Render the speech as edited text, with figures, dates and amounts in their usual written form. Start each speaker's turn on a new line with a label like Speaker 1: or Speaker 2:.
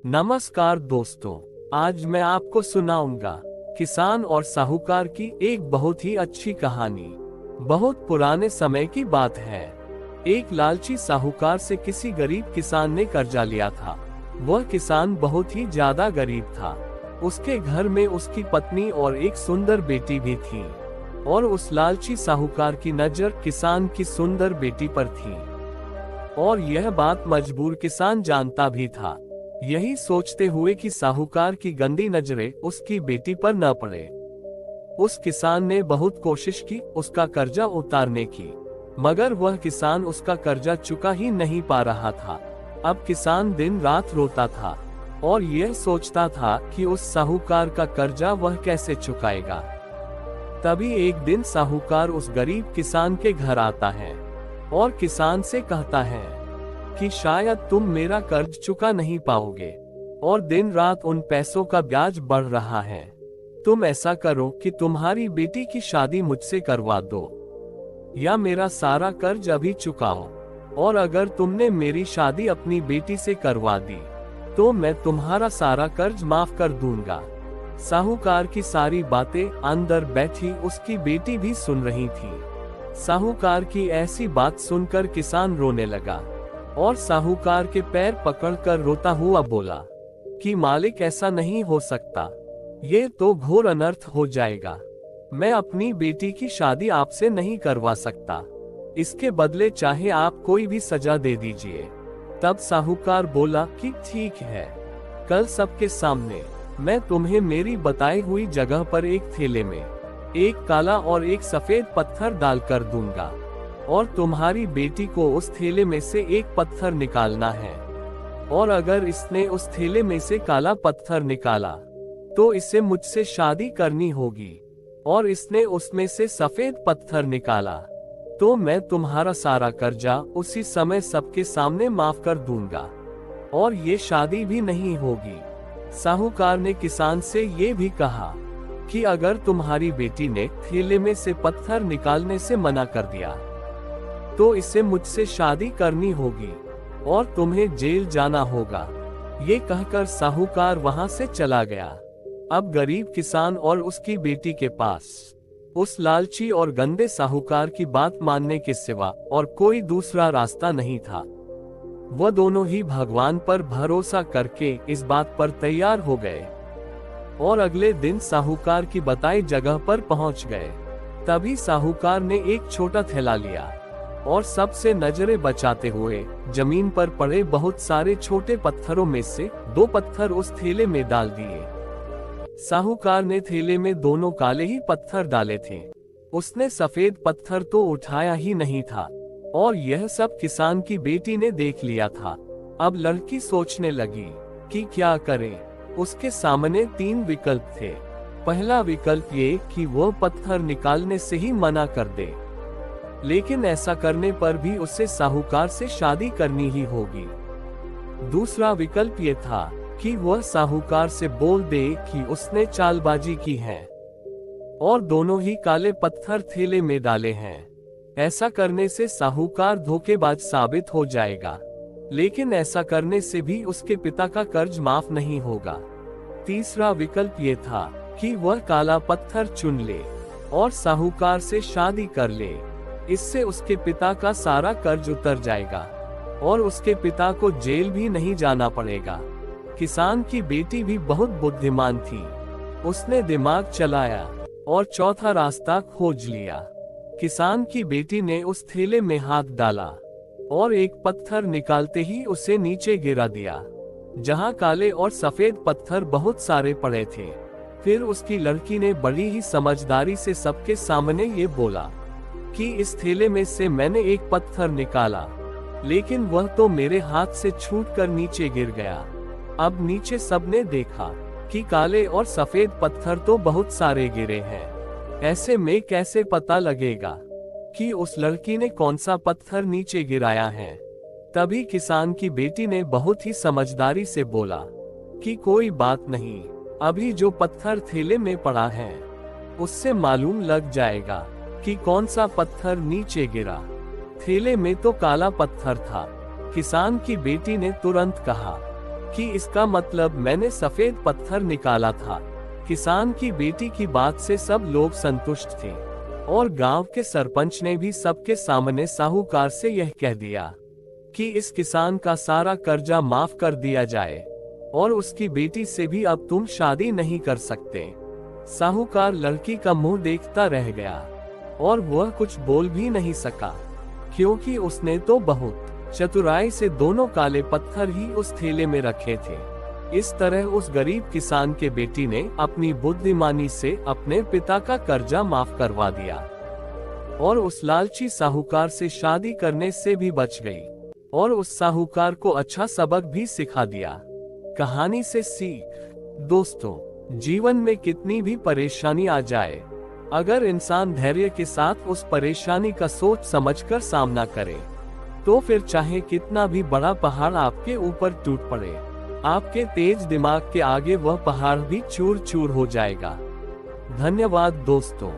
Speaker 1: नमस्कार दोस्तों, आज मैं आपको सुनाऊंगा किसान और साहूकार की एक बहुत ही अच्छी कहानी। बहुत पुराने समय की बात है। एक लालची साहूकार से किसी गरीब किसान ने कर्जा लिया था। वह किसान बहुत ही ज्यादा गरीब था। उसके घर में उसकी पत्नी और एक सुंदर बेटी भी थी और उस लालची साहूकार की नजर किसान की सुंदर बेटी पर थी और यह बात मजबूर किसान जानता भी था। यही सोचते हुए कि साहूकार की गंदी नजरें उसकी बेटी पर न पड़े, उस किसान ने बहुत कोशिश की उसका कर्जा उतारने की, मगर वह किसान उसका कर्जा चुका ही नहीं पा रहा था। अब किसान दिन रात रोता था और यह सोचता था कि उस साहूकार का कर्जा वह कैसे चुकाएगा। तभी एक दिन साहूकार उस गरीब किसान के घर आता है और किसान से कहता है कि शायद तुम मेरा कर्ज चुका नहीं पाओगे और दिन रात उन पैसों का ब्याज बढ़ रहा है। तुम ऐसा करो कि तुम्हारी बेटी की शादी मुझसे करवा दो या मेरा सारा कर्ज अभी चुकाओ, और अगर तुमने मेरी शादी अपनी बेटी से करवा दी तो मैं तुम्हारा सारा कर्ज माफ कर दूंगा। साहूकार की सारी बातें अंदर बैठी उसकी बेटी भी सुन रही थी। साहूकार की ऐसी बात सुनकर किसान रोने लगा और साहूकार के पैर पकड़कर रोता हुआ बोला कि मालिक, ऐसा नहीं हो सकता, ये तो घोर अनर्थ हो जाएगा। मैं अपनी बेटी की शादी आपसे नहीं करवा सकता, इसके बदले चाहे आप कोई भी सजा दे दीजिए। तब साहूकार बोला कि ठीक है, कल सबके सामने मैं तुम्हें मेरी बताई हुई जगह पर एक थैले में एक काला और एक सफेद पत्थर डालकर दूंगा और तुम्हारी बेटी को उस थैले में से एक पत्थर निकालना है, और अगर इसने उस थैले में से काला पत्थर निकाला तो इसे मुझसे शादी करनी होगी, और इसने उसमें से सफेद पत्थर निकाला तो मैं तुम्हारा सारा कर्जा उसी समय सबके सामने माफ कर दूंगा और ये शादी भी नहीं होगी। साहूकार ने किसान से ये भी कहा कि अगर तुम्हारी बेटी ने थैले में से पत्थर निकालने से मना कर दिया तो इसे मुझसे शादी करनी होगी और तुम्हें जेल जाना होगा। ये कहकर साहूकार वहां से चला गया। अब गरीब किसान और उसकी बेटी के पास उस लालची और गंदे साहूकार की बात मानने के सिवा और कोई दूसरा रास्ता नहीं था। वह दोनों ही भगवान पर भरोसा करके इस बात पर तैयार हो गए और अगले दिन साहूकार की बताई जगह पर पहुंच गए। तभी साहूकार ने एक छोटा थैला लिया और सबसे नजरें बचाते हुए जमीन पर पड़े बहुत सारे छोटे पत्थरों में से 2 पत्थर उस थैले में डाल दिए। साहूकार ने थैले में दोनों काले ही पत्थर डाले थे। उसने सफेद पत्थर तो उठाया ही नहीं था और यह सब किसान की बेटी ने देख लिया था। अब लड़की सोचने लगी कि क्या करे। उसके सामने 3 विकल्प थे। पहला विकल्प ये कि वह पत्थर निकालने से ही मना कर दे, लेकिन ऐसा करने पर भी उसे साहूकार से शादी करनी ही होगी। दूसरा विकल्प ये था कि वह साहूकार से बोल दे कि उसने चालबाजी की है और दोनों ही काले पत्थर थैले में डाले हैं। ऐसा करने से साहूकार धोखेबाज साबित हो जाएगा, लेकिन ऐसा करने से भी उसके पिता का कर्ज माफ नहीं होगा। तीसरा विकल्प ये था कि वह काला पत्थर चुन ले और साहूकार से शादी कर ले। इससे उसके पिता का सारा कर्ज उतर जाएगा और उसके पिता को जेल भी नहीं जाना पड़ेगा। किसान की बेटी भी बहुत बुद्धिमान थी। उसने दिमाग चलाया और चौथा रास्ता खोज लिया। किसान की बेटी ने उस थैले में हाथ डाला और एक पत्थर निकालते ही उसे नीचे गिरा दिया, जहां काले और सफेद पत्थर बहुत सारे पड़े थे। फिर उसकी लड़की ने बड़ी ही समझदारी से सबके सामने ये बोला कि इस थैले में से मैंने एक पत्थर निकाला, लेकिन वह तो मेरे हाथ से छूटकर नीचे गिर गया। अब नीचे सबने देखा कि काले और सफेद पत्थर तो बहुत सारे गिरे हैं। ऐसे में कैसे पता लगेगा कि उस लड़की ने कौन सा पत्थर नीचे गिराया है। तभी किसान की बेटी ने बहुत ही समझदारी से बोला कि कोई बात नहीं, अभी जो पत्थर थैले में पड़ा है उससे मालूम लग जाएगा कि कौन सा पत्थर नीचे गिरा। थैले में तो काला पत्थर था। किसान की बेटी ने तुरंत कहा कि इसका मतलब मैंने सफेद पत्थर निकाला था। किसान की बेटी की बात से सब लोग संतुष्ट थे और गांव के सरपंच ने भी सबके सामने साहूकार से यह कह दिया कि इस किसान का सारा कर्जा माफ कर दिया जाए और उसकी बेटी से भी अब तुम शादी नहीं कर सकते। साहूकार लड़की का मुंह देखता रह गया और वह कुछ बोल भी नहीं सका, क्योंकि उसने तो बहुत चतुराई से दोनों काले पत्थर ही उस थैले में रखे थे। इस तरह उस गरीब किसान के बेटी ने अपनी बुद्धिमानी से अपने पिता का कर्जा माफ करवा दिया और उस लालची साहूकार से शादी करने से भी बच गई और उस साहूकार को अच्छा सबक भी सिखा दिया। कहानी से सीख। दोस्तों, जीवन में कितनी भी परेशानी आ जाए, अगर इंसान धैर्य के साथ उस परेशानी का सोच समझकर सामना करे, तो फिर चाहे कितना भी बड़ा पहाड़ आपके ऊपर टूट पड़े, आपके तेज दिमाग के आगे वह पहाड़ भी चूर चूर हो जाएगा। धन्यवाद दोस्तों।